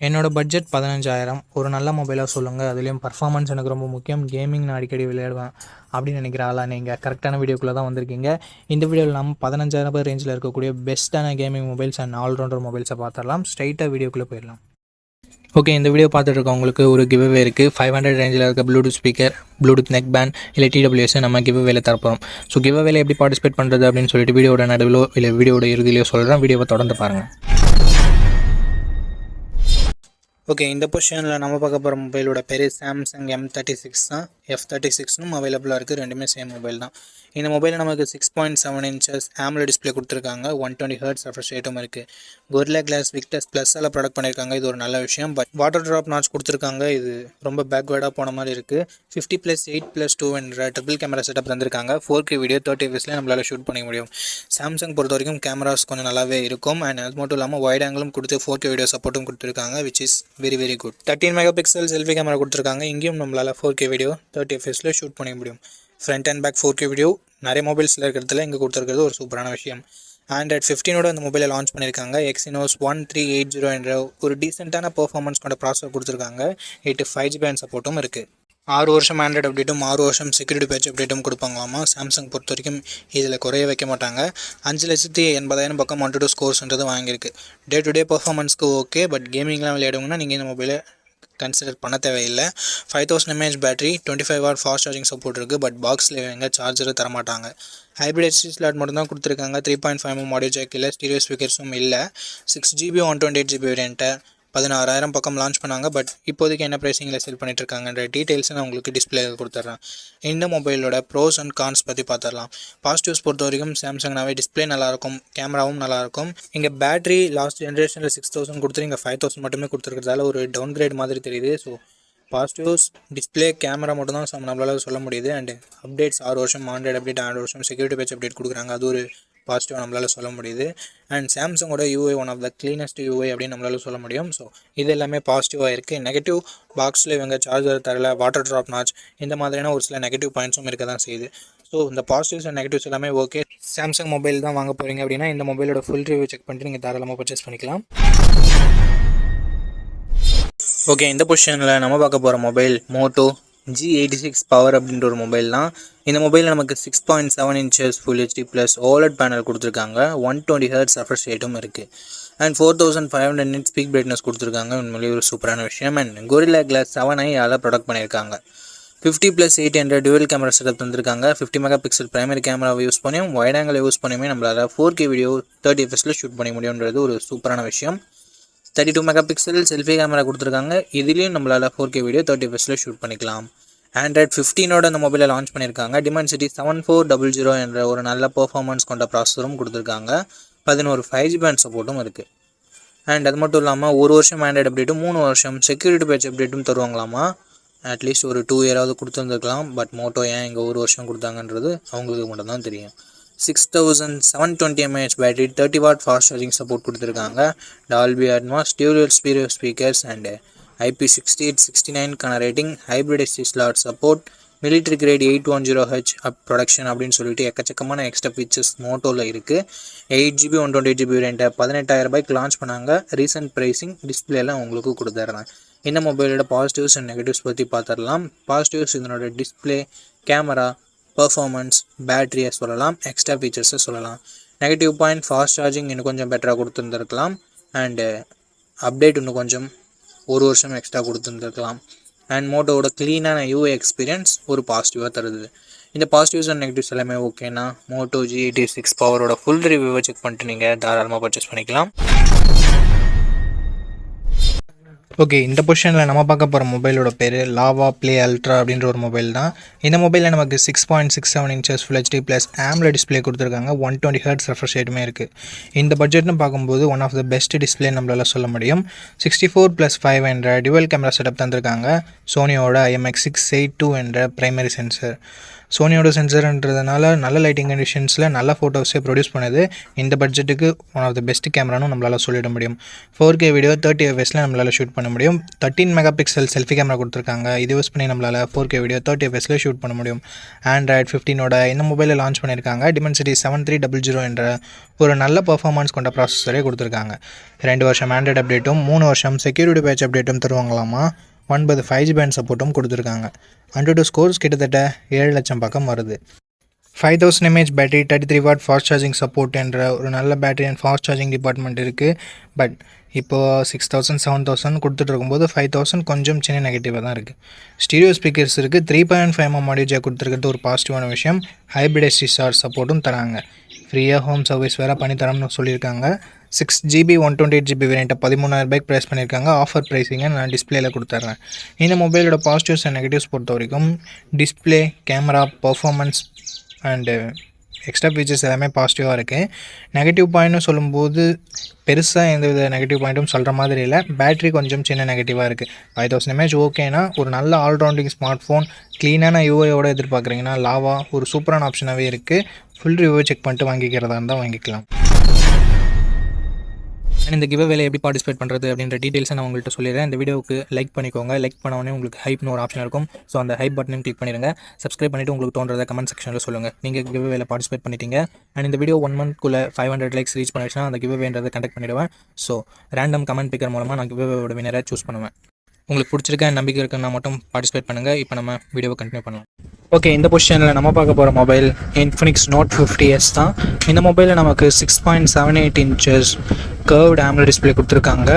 என்னோட பட்ஜெட் 15,000 ஒரு நல்ல மொபைலாக சொல்லுங்கள். அதுலேயும் பர்ஃபார்மன்ஸ் எனக்கு ரொம்ப முக்கியம். கேமிங் நான் அடிக்கடி விளையாடுவேன் அப்படின்னு நினைக்கிற ஆளாக நீங்கள் கரெக்டான வீடியோக்குள்ளே தான் வந்திருக்கீங்க. இந்த வீடியோவில் நம்ம 15,000 ரேஞ்சில் இருக்கக்கூடிய பெஸ்ட்டான கேமிங் மொபைல்ஸ் அண்ட் ஆல்ரவுண்டர் மொபைல்ஸை பார்த்துடலாம். ஸ்ட்ரைட்டாக வீடியோக்குள்ளே போயிடலாம். ஓகே, இந்த வீடியோ பார்த்துட்டு இருக்கவங்களுக்கு ஒரு கிவ்அவே இருக்குது. 500 ரேஞ்சில் இருக்க Bluetooth speaker, Bluetooth neck band இல்லை TWS நம்ம கிவ்அவேல தரப்போம். ஸோ கிவ்அவேல எப்படி பார்ட்டிசிபேட் பண்ணுறது அப்படின்னு சொல்லிட்டு வீடியோட நடுவிலோ இல்லை வீடியோட இறுதியிலையோ சொல்கிறேன். வீடியோவை தொடர்ந்து பாருங்கள். ஓகே, இந்த பொசிஷனில் நம்ம பார்க்க போகிற மொபைலோட பேர் சாம்சங் M36 தான். F36னும் அவைலபிளாக இருக்குது. ரெண்டுமே சேம் மொபைல் தான். இந்த மொபைலில் நமக்கு 6.7 inches AMOLED டிஸ்பிளே கொடுத்துருக்காங்க. 120 Hz ரெஃப்ரெஷ் ரேட்டும் இருக்குது. Gorilla Glass Victus +all product பண்ணியிருக்காங்க. இது ஒரு நல்ல விஷயம். பட் வாட்டர் ட்ராப் நாட்ச் கொடுத்துருக்காங்க. இது ரொம்ப பேக்வேர்டாக போன மாதிரி இருக்குது. 50+8+2 என்ற ட்ரிபிள் கேமரா செட்டப் தந்திருக்காங்க. 4K வீடியோ 30 fps நம்மளால் ஷூட் பண்ண முடியும். சாம்சங் பொறுத்த வரைக்கும் கேமராஸ் கொஞ்சம் நல்லாவே இருக்கும். அண்ட் அது மட்டும் இல்லாமல் வைட் ஆங்கிளும் கொடுத்து 4K வீடியோ சப்போர்ட்டும் கொடுத்துருக்காங்க, which is very good. 13 MP selfie camera கொடுத்துருக்காங்க. இங்கேயும் நம்மளால் 4K வீடியோ 30 fps ஷூட் பண்ண முடியும். Front and back 4K video நிறைய மொபைல்ஸில் இருக்கிறதுல இங்கே கொடுத்துருக்கிறது ஒரு சூப்பரான விஷயம். Android 15ஓட அந்த மொபைலை லான்ச் பண்ணியிருக்காங்க. Exynos 1380 என்ற ஒரு டீசெண்டான பெர்ஃபார்மன்ஸ் கொண்ட ப்ராசஸர் கொடுத்துருக்காங்க. 5GB சப்போர்ட்டும் இருக்குது. 6 வருஷம் ஆண்ட்ராய்டு அப்டேட்டும் 6 வருஷம் செக்யூரிட்டி பேட்ச் அப்டேட்டும் கொடுப்பாங்களாமா. சாம்சங் பொறுத்த வரைக்கும் இதில் குறைய வைக்க மாட்டாங்க. 5,80,000 பக்கம் 1-2 ஸ்கோர்ஸ்ன்றது வாங்கியிருக்கு. டே டு டே பர்ஃபார்மன்ஸ்க்கு ஓகே, பட் கேமிங்லாம் விளையாடுங்கன்னா நீங்கள் இந்த மொபைலை கன்சிடர் பண்ண தேவையில்லை. 5000 mAh battery, 25W fast charging support இருக்குது. பட் பாக்ஸில் எங்கே சார்ஜரை தரமாட்டாங்க. ஹைப்ரிட் HD ஸ்லாட் மட்டும் தான் கொடுத்துருக்காங்க. 3.5mm ஆடியோ ஜாக் இல்லை, ஸ்டீரியோ ஸ்பீக்கர்ஸும் இல்லை. 6GB 128GB வேரியண்ட்டை 16,000 பக்கம் லான்ச் பண்ணாங்க. பட் இப்போதைக்கு என்ன ப்ரைஸிங்கில் செல் பண்ணிட்டுருக்காங்கன்ற டீட்டெயில்ஸை நான் உங்களுக்கு டிஸ்பிளே கொடுத்துட்றேன். இந்த மொபைலோட ப்ரோஸ் அண்ட் கான்ஸ் பற்றி பார்த்துடலாம். பாசிட்டிவ்ஸ் பொறுத்த வரைக்கும் சாம்சங்னாவே டிஸ்பிளே நல்லாயிருக்கும், கேமராவும் நல்லாயிருக்கும். இங்கே பேட்டரி லாஸ்ட் ஜென்ரேஷனில் 6,000 கொடுத்துரு, இங்கே 5,000 மட்டுமே கொடுத்துருக்கிறதால ஒரு டவுன் கிரேட் மாதிரி தெரியுது. ஸோ பாசிட்டிவ்ஸ் டிஸ்பிளே, கேமரா மட்டும் தான் நம்மளால் சொல்ல முடியுது. அண்ட் அப்டேட்ஸ் 6 வருஷம் ஆண்ட்ராய்டு அப்டேட், 6 வருஷம் செக்யூரிட்டி பேட்ச் அப்டேட் கொடுக்குறாங்க. அது ஒரு பாசிட்டிவ் நம்மளால் சொல்ல முடியுது. அண்ட் சாம்சங்கோட UI one of the cleanest UI அப்படின்னு நம்மளால் சொல்ல முடியும். ஸோ இது எல்லாமே பாசிட்டிவாக இருக்குது. நெகட்டிவ் பாக்ஸில் இவங்க சார்ஜர் தரல, வாட்டர் ட்ராப் நாட்ச், இந்த மாதிரியான ஒரு சில நெகட்டிவ் பாயிண்ட்ஸும் இருக்க தான் செய்யுது. ஸோ இந்த பாசிட்டிவ்ஸ் அண்ட் நெகட்டிவ்ஸ் எல்லாமே ஓகே. சாம்சங் மொபைல் தான் வாங்க போகிறீங்க அப்படின்னா இந்த மொபைலோட ஃபுல் ரிவ்யூ செக் பண்ணிட்டு நீங்கள் தாராளமாக பர்ச்சேஸ் பண்ணிக்கலாம். ஓகே, இந்த பொசிஷனில் நம்ம பார்க்க போகிற மொபைல் மோட்டோ G86 பவர் அப்படின்ற ஒரு மொபைல் தான். இந்த மொபைலில் நமக்கு 6.7 inches Full HD + OLED panel கொடுத்துருக்காங்க. 120 Hz ரெஃப்ரெஷ் ரேட்டும் இருக்குது. அண்ட் 4500 nits பீக் பிரைட்னஸ் கொடுத்துருக்காங்க. உண்மையிலேயே ஒரு சூப்பரான விஷயம். அண்ட் Gorilla Glass 7i யால் ப்ராடக்ட் பண்ணியிருக்காங்க. 50+8 என்ற டுவல் கேமரா செட்டப் தந்திருக்காங்க. 50 MP பிரைமரி கேமராவை யூஸ் பண்ணியும் வைட் ஆங்கிள் யூஸ் பண்ணியுமே நம்மளால் 4K வீடியோ 30 fps ஷூட் பண்ண முடியுன்றது ஒரு சூப்பரான விஷயம். 32 MP செல்ஃபி கேமரா கொடுத்துருக்காங்க. இதுலேயும் நம்மளால் 4K வீடியோ 30 fps ஷூட் பண்ணிக்கலாம். Android 15ஓட அந்த மொபைலை லான்ச் பண்ணியிருக்காங்க. Dimensity 7400 என்ற ஒரு நல்ல பெர்ஃபார்மன்ஸ் கொண்ட ப்ராசஸரும் கொடுத்துருக்காங்க. 11 5GB சப்போர்ட்டும் இருக்குது. அண்ட் அது மட்டும் இல்லாமல் 1 வருஷம் ஆண்ட்ராய்டு அப்டேட்டும் 3 வருஷம் செக்யூரிட்டி பேட்ச் அப்டேட்டும் தருவாங்களாமா. அட்லீஸ்ட் ஒரு 2 இயராவது கொடுத்துருந்துருக்கலாம். பட் மோட்டோ ஏன் இங்கே 1 வருஷம் கொடுத்தாங்கன்றது அவங்களுக்கு மட்டும் தான் தெரியும். 6720 mAh battery, 30W fast charging support கொடுத்துருக்காங்க. Dolby Atmos, Dual Stereo speakers and IP68-69 rating, hybrid HD slot support, military great 810H production அப்படின்னு சொல்லிட்டு எக்கச்சக்கமான எக்ஸ்ட்ரா ஃபீச்சர்ஸ் மோட்டோவில் இருக்குது. 8GB 128GB வேரியண்ட்டை 18,000 லான்ச் பண்ணாங்க. ரீசன்ட் ப்ரைஸிங் டிஸ்பிளேலாம் உங்களுக்கு கொடுத்துட்றேன். இந்த மொபைலோட பாசிட்டிவ்ஸ் அண்ட் நெகட்டிவ்ஸ் பற்றி பார்த்துடலாம். பாசிட்டிவ்ஸ் இதனோட டிஸ்பிளே, கேமரா, பர்ஃபார்மன்ஸ், பேட்டரியை சொல்லலாம், எக்ஸ்ட்ரா ஃபீச்சர்ஸை சொல்லலாம். நெகட்டிவ் பாயிண்ட், ஃபாஸ்ட் சார்ஜிங் இன்னும் கொஞ்சம் பெட்டராக கொடுத்துருந்துருக்கலாம். அண்டு அப்டேட் இன்னும் கொஞ்சம் 1 வருஷம் எக்ஸ்ட்ரா கொடுத்துருந்துருக்கலாம். அண்ட் மோட்டோவோட க்ளீனான UI எக்ஸ்பீரியன்ஸ் ஒரு பாசிட்டிவாக தருது. இந்த பாசிட்டிவ்ஸ் அண்ட் நெகட்டிவ்ஸ் எல்லாமே ஓகேனா மோட்டோ G86 பவரோட ஃபுல் ரிவ்யூவை செக் பண்ணிட்டு நீங்கள் தாராளமாக பர்ச்சேஸ் பண்ணிக்கலாம். ஓகே, இந்த பொசிஷனில் நம்ம பார்க்க போகிற மொபைலோட பேர் லாவா ப்ளே அல்ட்ரா அப்படின்ற ஒரு மொபைல் தான். இந்த மொபைலில் நமக்கு 6.67 inches Full HD + AMOLED display கொடுத்துருக்காங்க. 120 Hz ரெஃப்ரெஷ் ரேட்டுமே இருக்குது. இந்த பட்ஜெட்னு பார்க்கும்போது one of the best display நம்மளால் சொல்ல முடியும். 64+5 என்ற டுவல் கேமரா செட்டப் தந்திருக்காங்க. சோனியோட IMX682 என்ற பிரைமரி சென்சர். சோனியோட சென்சர்ன்றதுனால நல்ல லைட்டிங் கண்டிஷன்ஸில் நல்ல ஃபோட்டோஸே ப்ரொடியூஸ் பண்ணுது. இந்த பட்ஜெட்டுக்கு ஒன் ஆஃப் த பெஸ்ட் கேமரானும் நம்மளால் சொல்லிட முடியும். 4K வீடியோ 30 fps நம்மளால் ஷூட் பண்ண முடியும். 13 மெகா பிக்சல் செல்ஃபி கேமரா கொடுத்துருக்காங்க. இது யூஸ் பண்ணி நம்மளால் 4K வீடியோ 30 fps ஷூட் பண்ண முடியும். Android 15ஓட இந்த மொபைலில் லான்ச் பண்ணியிருக்காங்க. Dimensity 7300 என்ற ஒரு நல்ல பர்ஃபார்மன்ஸ் கொண்ட ப்ராசஸரே கொடுத்துருக்காங்க. 2 வருஷம் ஆண்ட்ராய்டு அப்டேட்டும் 3 வருஷம் செக்யூரிட்டி பேட்ச் அப்டேட்டும் தருவாங்களாமா. 9 5G பேண்ட் சப்போர்ட்டும் கொடுத்துருக்காங்க. AnTuTu ஸ்கோர்ஸ் கிட்டத்தட்ட 7 லட்சம் பக்கம் வருது. 5000 mAh battery, 33 what fast charging support என்ற ஒரு நல்ல battery and fast charging department இருக்குது. பட் இப்போது 6000 7000 கொடுத்துட்டு இருக்கும்போது 5000 கொஞ்சம் சின்ன நெகட்டிவாக தான் இருக்குது. ஸ்டீரியோ ஸ்பீக்கர்ஸ் இருக்குது. 3.5mm ஆடியோ ஜாக் கொடுத்துருக்கிறது ஒரு பாசிட்டிவான விஷயம். ஹைப்ரிட் SSR சப்போர்ட்டும் தராங்க. ஃப்ரீயாக ஹோம் சர்வீஸ் வேறு பண்ணித்தரோம்னு சொல்லியிருக்காங்க. 6GB 128GB வேரியண்ட்டை 13,000 ப்ரைஸ் பண்ணியிருக்காங்க. ஆஃபர் ப்ரைஸிங்கை நான் டிஸ்பிளேயில் கொடுத்துட்றேன். இந்த மொபைலோட பாசிட்டிவ்ஸ் அண்ட் நெகட்டிவ்ஸ் பொறுத்த வரைக்கும் display, camera, performance and extra features எல்லாமே பாசிட்டிவாக இருக்குது. நெகட்டிவ் பாயிண்ட்னு சொல்லும்போது பெருசாக எந்தவித நெகட்டிவ் பாயிண்ட்டும் சொல்கிற மாதிரி இல்லை. பேட்டரி கொஞ்சம் சின்ன நெகட்டிவாக இருக்குது. 5000 mAh ஓகேனா ஒரு நல்ல ஆல்ரவுண்டிங் ஸ்மார்ட் ஃபோன் க்ளீனான யூஐயோட எதிர்பார்க்குறீங்கன்னா லாவா ஒரு சூப்பரான ஆப்ஷனாகவே இருக்குது. ஃபுல் ரிவ்யூ செக் பண்ணிட்டு வாங்கிக்கிறதா இருந்தால் வாங்கிக்கலாம். அண்ட் இந்த கிவ் வேலை எப்படி பார்ட்டிசிபேட் பண்ணுறது அப்படின்ற டீட்டெயில்ஸை நான் உங்கள்கிட்ட சொல்லிடுறேன். இந்த வீடியோவுக்கு லைக் பண்ணிக்கோங்க. லைக் பண்ண உங்களுக்கு ஹைப்னு ஒரு ஆப்ஷன் இருக்கும். ஸோ அந்த ஹைப் பட்டனையும் கிளிக் பண்ணிடுங்க. சப்ஸ்கிரைப் பண்ணிவிட்டு உங்களுக்கு தோன்றதை கமெண்ட் செக்ஷனில் சொல்லுங்கள். நீங்கள் கிவ் வேலை பார்ட்டிசிபேட் பண்ணிட்டீங்க. அண்ட் இந்த வீடியோ 1 monthக்குள்ளே 500 likes ரீச் பண்ணிடுச்சுன்னா அந்த கிவ் வேன்றதை கண்டக்ட் பண்ணிவிடுவேன். ஸோ ரேண்டம் கமெண்ட் பிக்கர் மூலமாக நான் கிவ் வேவோட வினரை சூஸ் பண்ணுவேன். உங்களுக்கு பிடிச்சிருக்க நம்பிக்கை இருக்குன்னா மட்டும் பார்ட்டிசிபேட் பண்ணுங்கள். இப்போ நம்ம வீடியோவை கண்டினியூ பண்ணலாம். ஓகே, இந்த பொசிஷனில் நம்ம பார்க்க போகிற மொபைல் Infinix Note 50s தான். இந்த மொபைலில் நமக்கு 6.78 inches கர்வ்டு AMOLED டிஸ்பிளே கொடுத்துருக்காங்க.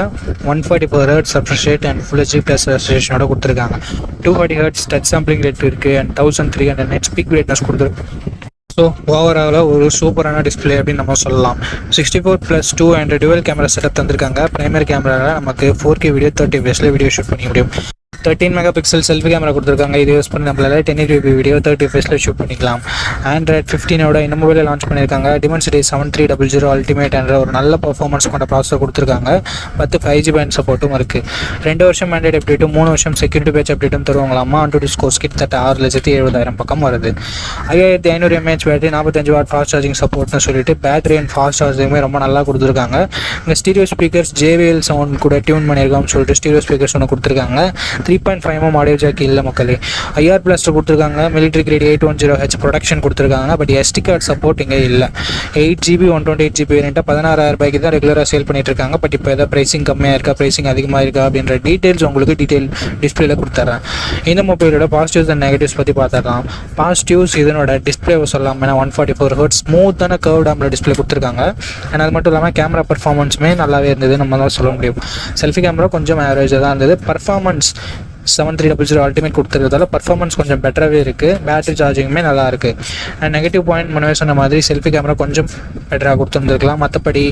144 Hz refresh rate and Full HD+ ரெசல்யூஷனோட கொடுத்துருக்காங்க. 240 Hz டச் சாம்பிளிங் ரேட் இருக்குது அண்ட் 1300 nits பீக் பிரைட்னஸ் கொடுத்துருக்காங்க. ஸோ ஓவராலாக ஒரு சூப்பரான டிஸ்பிளே அப்படின்னு நம்ம சொல்லலாம். 64+2 என்ற டுவல் கேமரா செட்டப் தந்திருக்காங்க. பிரைமரி கேமராவில் நமக்கு 4K video 30 fps video shoot பண்ண முடியும். 13 மெகா பிக்சல் செல்ஃபி கேமரா கொடுத்துருக்காங்க. இது யூஸ் பண்ணி நம்மளால் 1080p வீடியோ 30 fps ஷூட் பண்ணிக்கலாம். Android 15ஓட இந்த மொபைலில் லான்ச் பண்ணியிருக்காங்க. Dimensity 7300 அல்டிமேட் என்ற ஒரு நல்ல பர்ஃபார்மன்ஸ் கொண்ட ப்ராசஸர் கொடுத்துருக்காங்க. 10 5G பேண்ட் சப்போர்ட்டும் இருக்குது. 2 வருஷம் ஆண்ட்ராய்டு அப்டேட்டும் 3 வருஷம் செக்யூரிட்டி பேட்ச் அப்டேட்டும் தருவாங்களாமா. AnTuTu ஸ்கோர்ஸ் கிட்டத்தட்ட 6,70,000 பக்கம் வருது. 5500 mAh battery, 45 watt fast charging சப்போர்ட்னு சொல்லிட்டு பேட்டரி அண்ட் ஃபாஸ்ட் சார்ஜிங்குமே ரொம்ப நல்லா கொடுத்துருக்காங்க. இங்கே ஸ்டீரியோ ஸ்பீக்கர்ஸ் JBL சவுண்ட் கூட டியூன் பண்ணியிருக்கான்னு சொல்லிட்டு ஸ்டீரியோ ஸ்பீக்கர்ஸ் ஒன்று கொடுத்துருக்காங்க. 3.5mm ஆடியோ ஜாக் இல்லை மக்களே. IR பிளாஸ்டர் கொடுத்துருக்காங்க. மிலிட்ரி கிரேட் 810H ப்ரொடக்ஷன் கொடுத்துருக்காங்க. பட் SD கார்டு சப்போர்ட் இங்கே இல்லை. 8GB 128GB வேரியண்ட்டை 16,000 தான் ரெகுலராக சேல் பண்ணிட்டு இருக்காங்க. பட் இப்போ எதாவது ப்ரைஸிங் கம்மியாக இருக்கா, ப்ரைஸிங் அதிகமாக இருக்கா அப்படின்ற டீட்டெயில்ஸ் உங்களுக்கு டிஸ்பிளேல கொடுத்துட்றேன். இந்த மொபைலோட பாசிட்டிவ்ஸ் அண்ட் நெகட்டிவ்ஸ் பற்றி பார்த்துடலாம். பாசிட்டிவ்ஸ் இதனோட டிஸ்பிளே சொல்லலாம். ஏன்னா 144 Hz ஸ்மூத்தான கர்வ்டு AMOLED டிஸ்பிளே கொடுத்துருக்காங்க. அண்ட் அது மட்டும் இல்லாமல் கேமரா பர்ஃபார்மன்ஸுமே நல்லாவே இருந்தது நம்ம தான் சொல்ல முடியும். செல்ஃபி கேமரா கொஞ்சம் ஆவரேஜாக தான் இருந்தது. பர்ஃபார்மன்ஸ் 7300 அல்டிமேட் கொடுத்துருக்கிறதால பர்ஃபார்மன்ஸ் கொஞ்சம் பெட்டராகவே இருக்குது. பேட்டரி சார்ஜிங்குமே நல்லா இருக்குது. அண்ட் நெகட்டிவ் பாயிண்ட் முன்னே சொன்ன மாதிரி செல்ஃபி கேமரா கொஞ்சம் பெட்டராக கொடுத்துருந்துருக்கலாம். மற்றபடி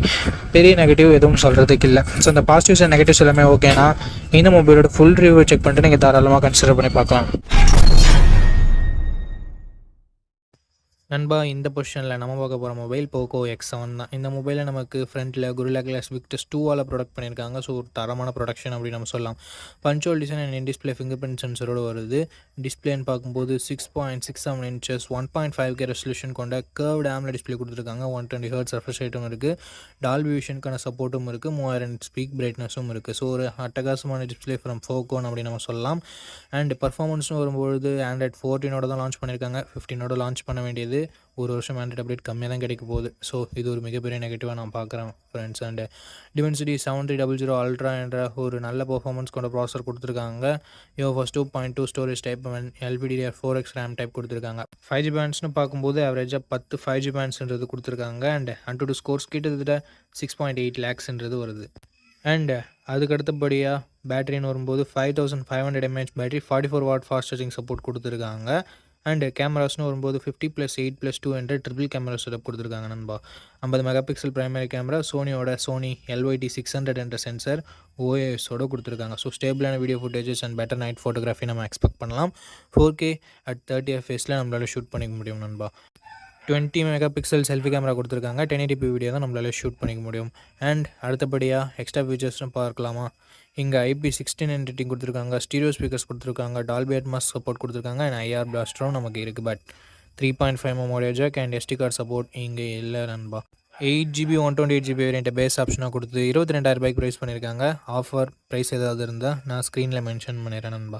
பெரிய நெகட்டிவ் எதுவும் சொல்கிறதுக்கு இல்லை. ஸோ இந்த பாசிட்டிவ்ஸ் அண்ட் நெகட்டிவ்ஸ் எல்லாமே ஓகேனா இந்த மொபைலோட ஃபுல் ரிவ்யூ செக் பண்ணிட்டு நீங்கள் தாராளமாக கன்சிடர் பண்ணி பார்க்கலாம். நண்பா, இந்த பொசிஷனில் நம்ம பார்க்க போகிற மொபைல் Poco X7 தான். இந்த மொபைலில் நமக்கு ஃப்ரண்ட்டில் Gorilla Glass Victus 2ஆல் ப்ரொடக்ட் பண்ணியிருக்காங்க. ஸோ ஒரு தரமான ப்ரொடக்ஷன் அப்படின்னு நம்ம சொல்லலாம். பஞ்சுவல் design and in display finger print சென்சரோடு வருது. டிஸ்பிளேன்னு பார்க்கும்போது 6.67 inches 1.5K ரெசல்யூஷன் கொண்ட கர்வ்டு AMOLED டிஸ்பிளே கொடுத்துருக்காங்க. 120 Hz refresh rateம் இருக்குது. டால்பி விஷனுக்கான சப்போர்ட்டும் இருக்குது. 3000 பீக் பிரைட்னஸும் இருக்குது. ஸோ ஒரு அட்டகாசமான டிஸ்பிளே ஃப்ரம் Poco அப்படின்னு நம்ம சொல்லலாம். அண்ட் பர்ஃபார்மன்ஸ்னு வரும்பொழுது Android 14ஓட தான் லான்ச் பண்ணியிருக்காங்க. 15ஓட லான்ச் பண்ண வேண்டியது ஒரு வருஷம் ஆண்ட்ராய்டு அப்டேட் கம்மியாக தான் கிடைக்க போகுது. ஸோ இது ஒரு மிகப்பெரிய நெகட்டிவாக நான் பார்க்குறேன் ஃப்ரெண்ட்ஸ். அண்ட் Dimensity 7300 Ultra என்ற ஒரு நல்ல பர்ஃபார்மன்ஸ் கொண்ட ப்ராசஸர் கொடுத்துருக்காங்க. UFS 2.2 storage type and LPDDR4X RAM type கொடுத்துருக்காங்க. 5G பேண்ட்ஸ்னு பார்க்கும்போது ஆவரேஜாக 10 5G பேண்ட்ஸ்ன்றது கொடுத்துருக்காங்க. அண்ட் AnTuTu ஸ்கோர்ஸ் கிட்டத்தட்ட 6.8 lakhsன்றது வருது. அண்ட் அதுக்கு அடுத்தபடியாக பேட்டரின்னு வரும்போது 5500 mAh battery, 44 watt fast charging support கொடுத்துருக்காங்க. அண்டு கேமராஸ்னு வரும்போது 50+8+2 என்ற ட்ரிபிள் கேமரா செட்டப் கொடுத்துருக்காங்க நண்பா. 50 mega pixel primary camera, Sony LYT 600 என்ற சென்சர் OISோட கொடுத்துருக்காங்க. ஸோ ஸ்டேபிளான video footages and better night photography நம்ம எக்ஸ்பெக்ட் பண்ணலாம். 4K at 30 fps நம்மளால் ஷூட் பண்ணிக்க முடியும் நண்பா. 20 மெகா பிக்சல் செல்ஃபி கேமரா கொடுத்துருக்காங்க. 1080p வீடியோ தான் நம்மளால் ஷூட் பண்ணிக்க முடியும். அண்ட் அடுத்தபடியாக எக்ஸ்ட்ரா ஃபீச்சர்ஸ்னு பார்க்கலாமா. இங்கே IP69 கொடுத்துருக்காங்க. ஸ்டீரியோ ஸ்பீக்கர்ஸ் கொடுத்துருக்காங்க. டால்பி அட்மாஸ் சப்போர்ட் கொடுத்துருக்காங்க. அண்ட் IR பிளாஸ்டரும் நமக்கு இருக்குது. But 3.5 memory jack and SD card support இங்கே இல்லை நண்பா. 8GB 128GB வேரியண்ட்டை பேஸ் ஆப்ஷனாக கொடுத்து 22,000 ப்ரைஸ் பண்ணியிருக்காங்க. ஆஃபர் ப்ரைஸ் ஏதாவது இருந்தால் நான் ஸ்க்ரீனில் மென்ஷன் பண்ணிடுறேன் நண்பா.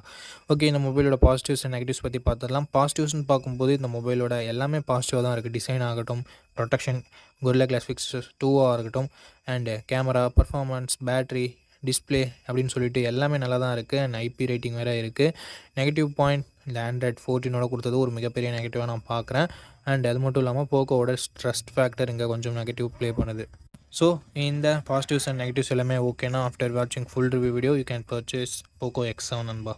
ஓகே, இந்த மொபைலோட பாசிட்டிவ்ஸ் அண்ட் நெகட்டிவ்ஸ் பற்றி பார்த்துடலாம். பாசிட்டிவ்ஸ்னு பார்க்கும்போது இந்த மொபைலோட எல்லாமே பாசிட்டிவாக தான் இருக்குது. டிசைன் ஆகட்டும், ப்ரொடெக்ஷன், Gorilla Glass Fix 2 இருக்கட்டும், and camera, performance, battery, display அப்படின்னு சொல்லிட்டு எல்லாமே நல்லா தான் இருக்குது. அண்ட் IP ரேட்டிங் வேறு இருக்குது. நெகட்டிவ் பாயிண்ட் இந்த Android 14 கொடுத்தது ஒரு மிகப்பெரிய நெகட்டிவாக நான் பார்க்குறேன். அண்ட் அது மட்டும் இல்லாமல் போக்கோவோட ட்ரஸ்ட் ஃபேக்டர் இங்கே கொஞ்சம் நெகட்டிவ் ப்ளே பண்ணுது. ஸோ இந்த பாசிட்டிவ்ஸ் அண்ட் நெகட்டிவ்ஸ் எல்லாமே ஓகேனா ஆஃப்டர் வாட்சிங் full review video you can purchase Poco X7 நண்பா.